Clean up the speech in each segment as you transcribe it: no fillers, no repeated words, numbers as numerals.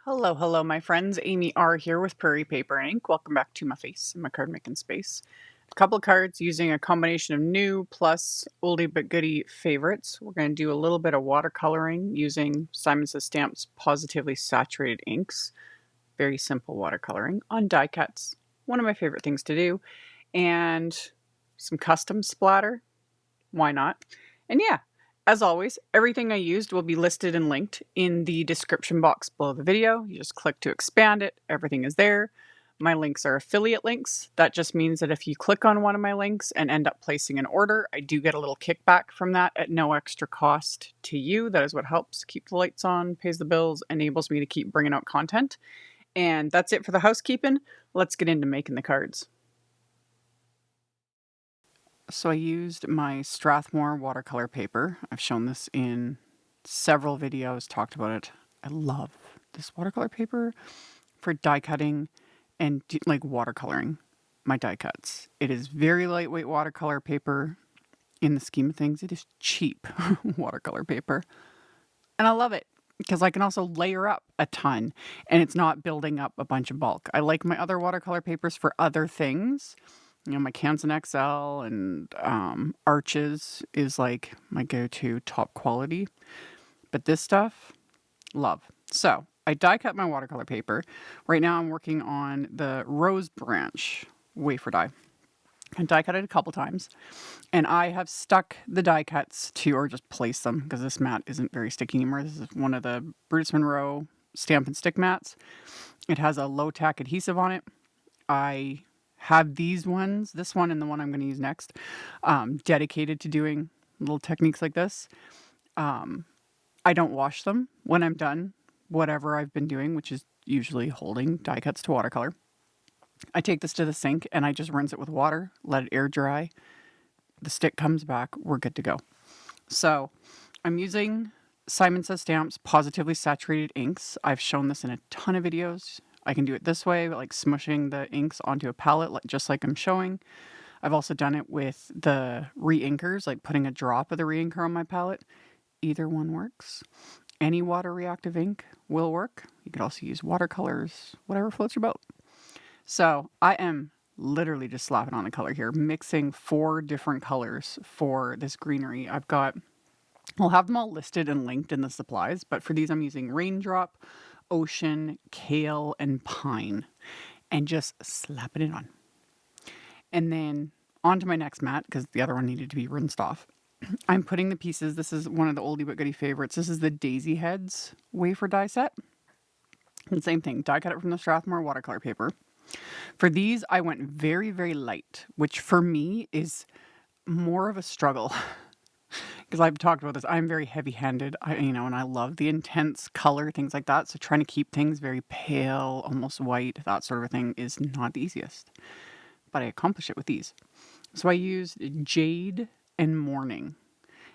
Hello, hello, my friends. AmyR here with Prairie Paper and Ink. Welcome back to my face and my card making space. A couple of cards using a combination of new plus oldie but goodie favorites. We're going to do a little bit of watercoloring using Simon Says Stamp's Positively Saturated inks. Very simple watercoloring on die cuts. One of my favorite things to do. And some custom splatter. Why not? And yeah, as always, everything I used will be listed and linked in the description box below the video. You just click to expand it. Everything is there. My links are affiliate links. That just means that if you click on one of my links and end up placing an order, I do get a little kickback from that at no extra cost to you. That is what helps keep the lights on, pays the bills, enables me to keep bringing out content. And that's it for the housekeeping. Let's get into making the cards. So I used my Strathmore watercolor paper. I've shown this in several videos, talked about it. I love this watercolor paper for die cutting and like watercoloring my die cuts. It is very lightweight watercolor paper. In the scheme of things, it is cheap watercolor paper. And I love it because I can also layer up a ton and it's not building up a bunch of bulk. I like my other watercolor papers for other things. You know, my Canson XL and Arches is like my go-to top quality. But this stuff, love. So I die cut my watercolor paper. Right now I'm working on the Rose Branch wafer die. I die cut it a couple times. And I have stuck the die cuts to, or just placed them, because this mat isn't very sticky anymore. This is one of the Brutus Monroe stamp and stick mats. It has a low tack adhesive on it. I have these ones, this one and the one I'm going to use next, dedicated to doing little techniques like this. I don't wash them when I'm done, whatever I've been doing, which is usually holding die cuts to watercolor. I take this to the sink and I just rinse it with water, let it air dry. The stick comes back, we're good to go. So I'm using Simon Says Stamp's Positively Saturated inks. I've shown this in a ton of videos. I can do it this way, like smushing the inks onto a palette, just like I'm showing. I've also done it with the re-inkers, like putting a drop of the re-inker on my palette. Either one works. Any water reactive ink will work. You could also use watercolors, whatever floats your boat. So I am literally just slapping on the color here, mixing 4 different colors for this greenery. I'll have them all listed and linked in the supplies, but for these I'm using Raindrop, Ocean, Kale, and Pine, and just slapping it on. And then on to my next mat, because the other one needed to be rinsed off. I'm putting the pieces, this is one of the oldie but goodie favorites. This is the Daisy Heads wafer die set. And same thing, die cut it from the Strathmore watercolor paper. For these, I went very, very light, which for me is more of a struggle. Because I've talked about this, I'm very heavy-handed, and I love the intense color, things like that. So trying to keep things very pale, almost white, that sort of thing is not the easiest. But I accomplish it with these. So I used Jade and Morning.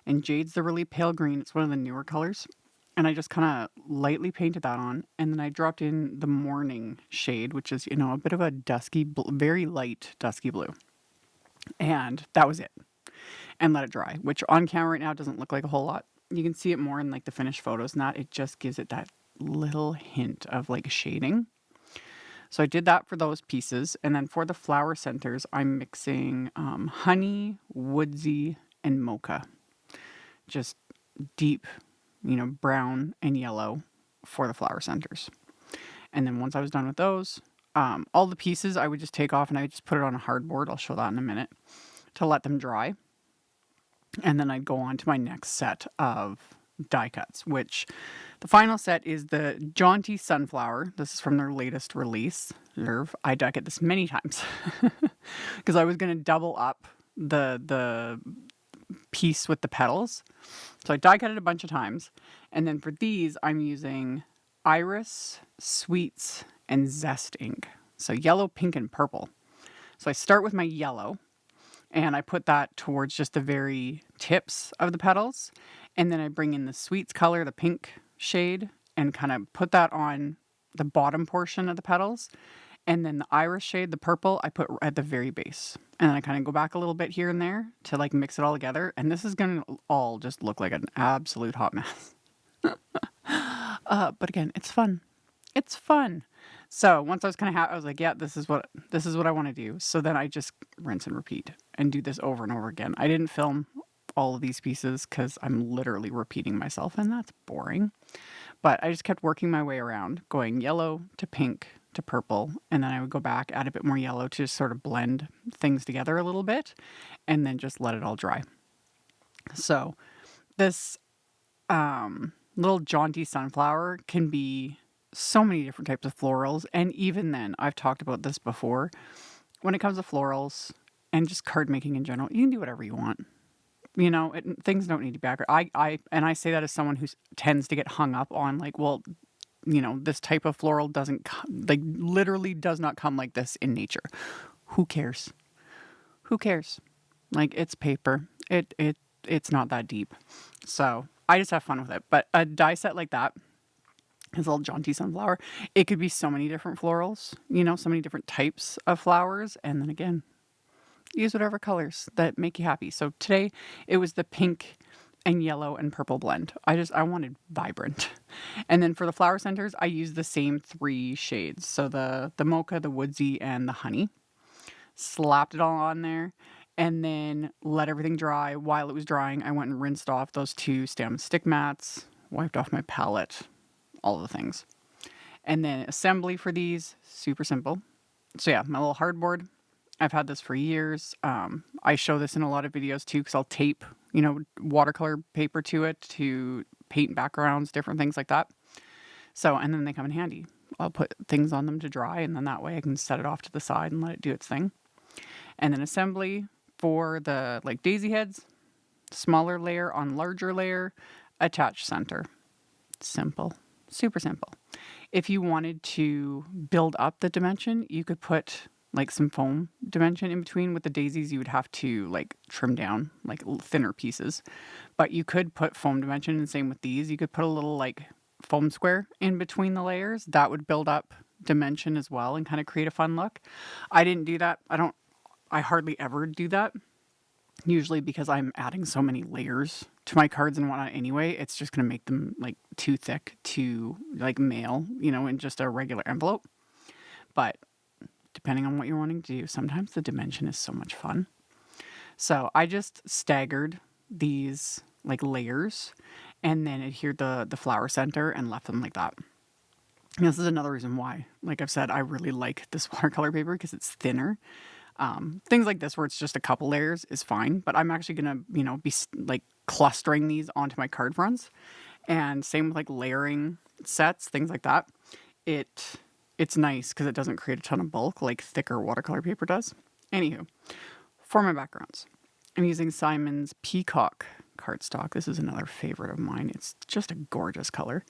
And Jade's the really pale green. It's one of the newer colors. And I just kind of lightly painted that on. And then I dropped in the Morning shade, which is, a bit of a dusky, very light dusky blue. And that was it. And let it dry, which on camera right now doesn't look like a whole lot. You can see it more in like the finished photos and that. It just gives it that little hint of like shading. So I did that for those pieces. And then for the flower centers, I'm mixing honey, woodsy, and mocha. Just deep, brown and yellow for the flower centers. And then once I was done with those, all the pieces I would just take off and I would just put it on a hardboard. I'll show that in a minute to let them dry. And then I'd go on to my next set of die cuts, which the final set is the Jaunty Sunflower. This is from their latest release. I die cut this many times because I was going to double up the piece with the petals. So I die cut it a bunch of times. And then for these, I'm using Iris, Sweets, and Zest ink. So yellow, pink, and purple. So I start with my yellow. And I put that towards just the very tips of the petals. And then I bring in the Sweets color, the pink shade, and kind of put that on the bottom portion of the petals. And then the Iris shade, the purple, I put at the very base. And then I kind of go back a little bit here and there to like mix it all together. And this is going to all just look like an absolute hot mess. But again, it's fun. It's fun. So once I was kind of I was like, yeah, this is what I want to do. So then I just rinse and repeat and do this over and over again. I didn't film all of these pieces because I'm literally repeating myself, and that's boring. But I just kept working my way around, going yellow to pink to purple, and then I would go back, add a bit more yellow to just sort of blend things together a little bit, and then just let it all dry. So this little jaunty sunflower can be so many different types of florals. And even then, I've talked about this before. When it comes to florals and just card making in general, you can do whatever you want. You know, things don't need to be accurate. I say that as someone who tends to get hung up on like, well, you know, this type of floral doesn't like literally does not come like this in nature. Who cares? Who cares? Like, it's paper. It's not that deep. So I just have fun with it. But a die set like that, his little jaunty sunflower, it could be so many different florals, you know, so many different types of flowers. And then again, use whatever colors that make you happy. So today it was the pink and yellow and purple blend. I wanted vibrant. And then for the flower centers, I used the same 3 shades. So the mocha, the woodsy, and the honey. Slapped it all on there and then let everything dry. While it was drying, I went and rinsed off those 2 stem stick mats, wiped off my palette, all the things. And then assembly for these, super simple. So yeah, my little hardboard. I've had this for years. I show this in a lot of videos too because I'll tape, you know, watercolor paper to it to paint backgrounds, different things like that. So, and then they come in handy. I'll put things on them to dry, and then that way I can set it off to the side and let it do its thing. And then assembly for the like daisy heads, smaller layer on larger layer, attach center. Simple, super simple. If you wanted to build up the dimension, you could put like some foam dimension in between. With the daisies, you would have to like trim down like thinner pieces, but you could put foam dimension, and same with these. You could put a little like foam square in between the layers. That would build up dimension as well and kind of create a fun look. I didn't do that. I hardly ever do that. Usually because I'm adding so many layers to my cards and whatnot anyway, it's just going to make them like too thick to like mail, you know, in just a regular envelope. But depending on what you're wanting to do, sometimes the dimension is so much fun. So I just staggered these like layers and then adhered the flower center and left them like that. And this is another reason why, like I've said, I really like this watercolor paper because it's thinner. Things like this where it's just a couple layers is fine, but I'm actually going to, you know, be like clustering these onto my card fronts. And same with like layering sets, things like that. It's nice because it doesn't create a ton of bulk like thicker watercolor paper does. Anywho, for my backgrounds, I'm using Simon's Peacock cardstock. This is another favorite of mine. It's just a gorgeous color.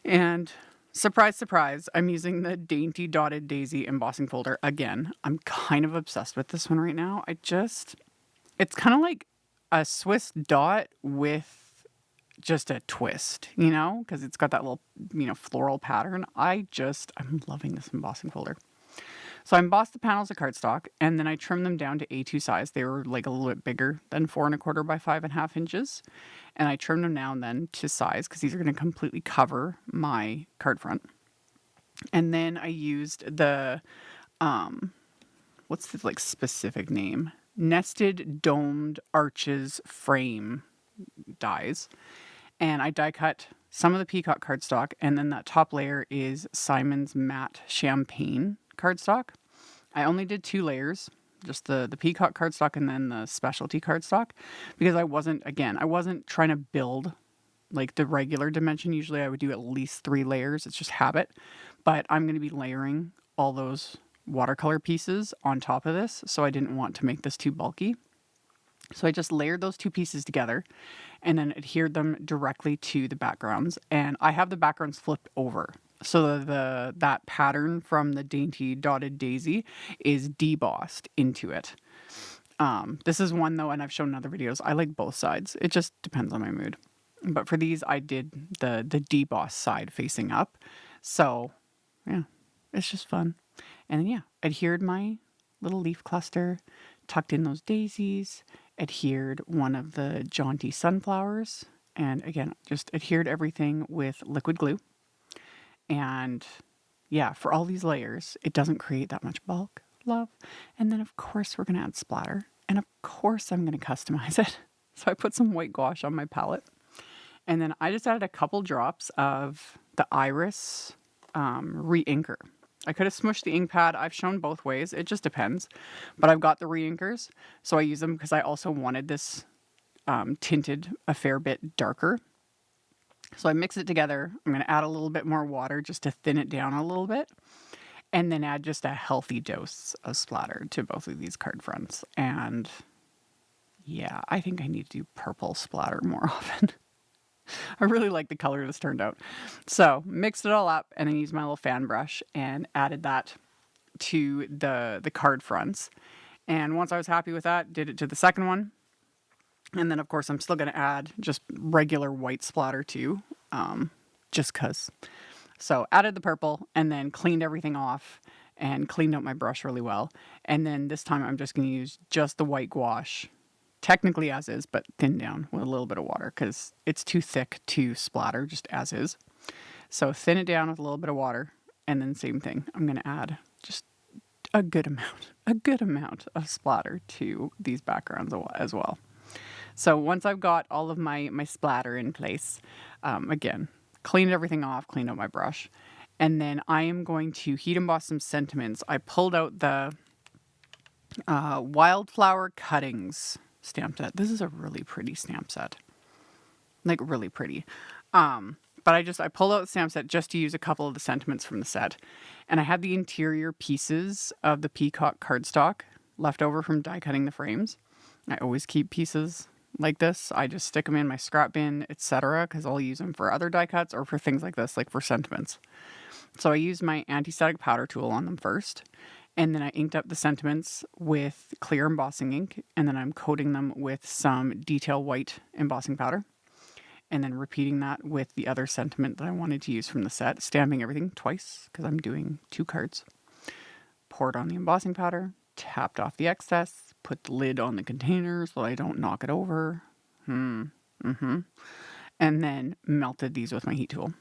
And surprise, surprise, I'm using the Dainty Dotted Daisy embossing folder again. I'm kind of obsessed with this one right now. It's kind of like a Swiss dot with just a twist, you know, because it's got that little, you know, floral pattern. I'm loving this embossing folder. So I embossed the panels of cardstock and then I trimmed them down to A2 size. They were like a little bit bigger than 4 1/4 by 5.5 inches. And I trimmed them down then to size because these are going to completely cover my card front. And then I used the, what's the like specific name? Nested Domed Arches Frame dies. And I die cut some of the Peacock cardstock. And then that top layer is Simon's Matte Champagne cardstock. I only did 2 layers, just the Peacock cardstock and then the specialty cardstock, because I wasn't trying to build like the regular dimension. Usually I would do at least 3 layers. It's just habit. But I'm going to be layering all those watercolor pieces on top of this, so I didn't want to make this too bulky. So I just layered those 2 pieces together and then adhered them directly to the backgrounds. And I have the backgrounds flipped over. So that pattern from the Dainty Dotted Daisy is debossed into it. This is one though, and I've shown in other videos, I like both sides. It just depends on my mood. But for these, I did the deboss side facing up. So yeah, it's just fun. And then yeah, adhered my little leaf cluster, tucked in those daisies, adhered one of the jaunty sunflowers, and again, just adhered everything with liquid glue. And yeah, for all these layers, it doesn't create that much bulk. Love. And then, of course, we're going to add splatter. And of course, I'm going to customize it. So I put some white gouache on my palette. And then I just added a couple drops of the Iris re-inker. I could have smushed the ink pad. I've shown both ways. It just depends. But I've got the re-inkers. So I use them because I also wanted this tinted a fair bit darker. So I mix it together. I'm going to add a little bit more water just to thin it down a little bit. And then add just a healthy dose of splatter to both of these card fronts. And yeah, I think I need to do purple splatter more often. I really like the color this turned out. So mixed it all up and then used my little fan brush and added that to the card fronts. And once I was happy with that, did it to the second one. And then of course I'm still going to add just regular white splatter too, just cause. So added the purple and then cleaned everything off and cleaned out my brush really well. And then this time I'm just going to use just the white gouache, technically as is, but thinned down with a little bit of water because it's too thick to splatter just as is. So thin it down with a little bit of water and then same thing. I'm going to add just a good amount of splatter to these backgrounds as well. So once I've got all of my splatter in place, again, cleaned everything off, cleaned out my brush, and then I am going to heat emboss some sentiments. I pulled out the Wildflower Cuttings stamp set. This is a really pretty stamp set, like really pretty. But I pulled out the stamp set just to use a couple of the sentiments from the set, and I had the interior pieces of the peacock cardstock left over from die cutting the frames. I always keep pieces like this. I just stick them in my scrap bin, etc., because I'll use them for other die cuts or for things like this, like for sentiments. So I used my anti-static powder tool on them first, and then I inked up the sentiments with clear embossing ink, and then I'm coating them with some detail white embossing powder, and then repeating that with the other sentiment that I wanted to use from the set, stamping everything twice because I'm doing 2 cards. Poured on the embossing powder, tapped off the excess, put the lid on the container so I don't knock it over. And then melted these with my heat tool.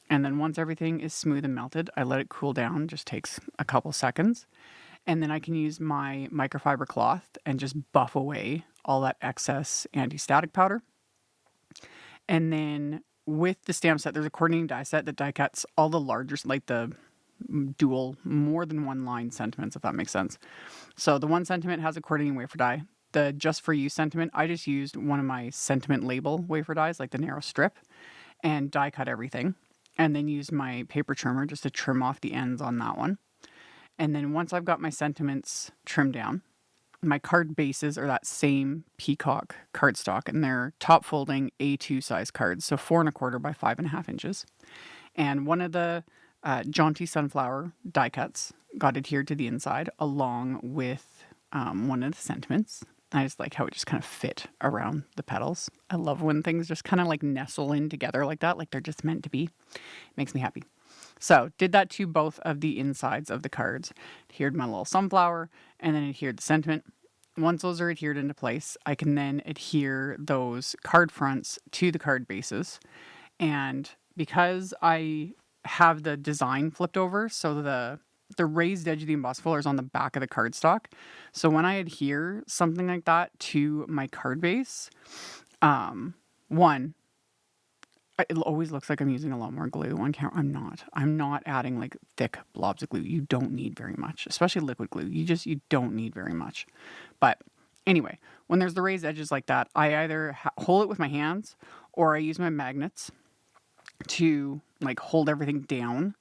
And then once everything is smooth and melted, I let it cool down, just takes a couple seconds. And then I can use my microfiber cloth and just buff away all that excess anti-static powder. And then with the stamp set, there's a coordinating die set that die cuts all the larger, like the dual, more than one line sentiments, if that makes sense. So the one sentiment has a coordinating wafer die. The Just For You sentiment, I just used one of my sentiment label wafer dies, like the narrow strip, and die cut everything. And then used my paper trimmer just to trim off the ends on that one. And then once I've got my sentiments trimmed down, my card bases are that same peacock cardstock, and they're top folding A2 size cards, so 4 1/4 by 5.5 inches. And one of the Jaunty sunflower die cuts got adhered to the inside along with one of the sentiments. I just like how it just kind of fit around the petals. I love when things just kind of like nestle in together like that, like they're just meant to be. It makes me happy. So did that to both of the insides of the cards. Adhered my little sunflower and then adhered the sentiment. Once those are adhered into place, I can then adhere those card fronts to the card bases. And because I have the design flipped over, so the raised edge of the embossed filler is on the back of the cardstock. So when I adhere something like that to my card base, one, it always looks like I'm using a lot more glue on camera. I'm not adding like thick blobs of glue. You don't need very much, especially liquid glue. You don't need very much. But anyway, when there's the raised edges like that, I either hold it with my hands or I use my magnets to like hold everything down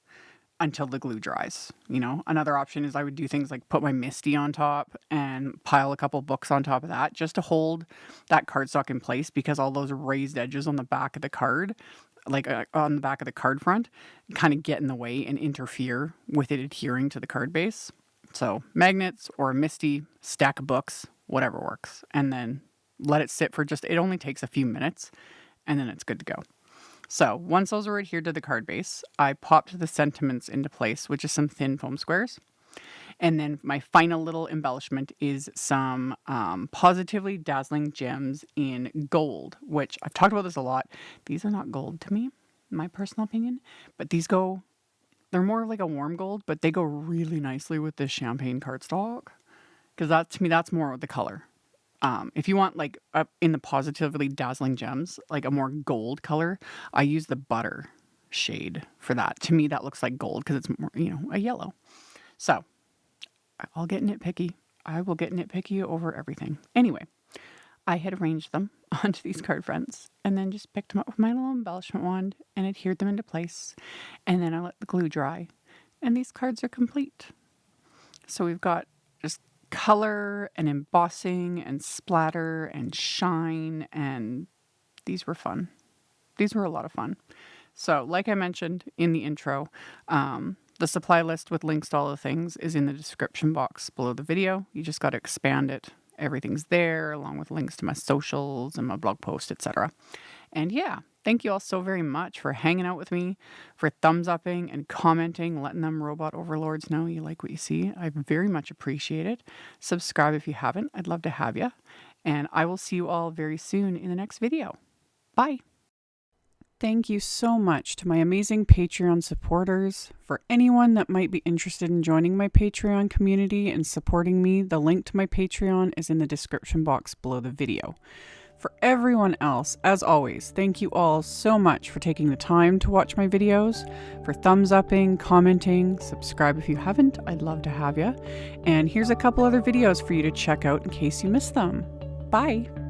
until the glue dries. You know, another option is I would do things like put my Misty on top and pile a couple books on top of that just to hold that cardstock in place, because all those raised edges on the back of the card, like on the back of the card front, kind of get in the way and interfere with it adhering to the card base. So magnets or a Misty, stack of books, whatever works. And then let it sit for it only takes a few minutes and then it's good to go. So once those are adhered to the card base, I popped the sentiments into place, which is some thin foam squares. And then my final little embellishment is some Pawsitively Dazzling gems in gold, which I've talked about this a lot. These are not gold to me, my personal opinion, but these go They're more of like a warm gold, but they go really nicely with this champagne cardstock. Because that, to me, that's more the color. If you want like in the Pawsitively Dazzling Gems, like a more gold color, I use the butter shade for that. To me, that looks like gold because it's more, a yellow. So I'll get nitpicky. I will get nitpicky over everything. Anyway, I had arranged them onto these card fronts and then just picked them up with my little embellishment wand and adhered them into place. And then I let the glue dry. And these cards are complete. So we've got just color and embossing and splatter and shine, and these were fun. These were a lot of fun. So like I mentioned in the intro, the supply list with links to all the things is in the description box below the video. You just got to expand it. Everything's there, along with links to my socials and my blog post, etc. And yeah, thank you all so very much for hanging out with me, for thumbs upping and commenting, letting them robot overlords know you like what you see. I very much appreciate it. Subscribe if you haven't. I'd love to have you. And I will see you all very soon in the next video. Bye. Thank you so much to my amazing Patreon supporters. For anyone that might be interested in joining my Patreon community and supporting me, the link to my Patreon is in the description box below the video. For everyone else, as always, thank you all so much for taking the time to watch my videos, for thumbs upping, commenting, subscribe if you haven't. I'd love to have you. And here's a couple other videos for you to check out in case you missed them. Bye!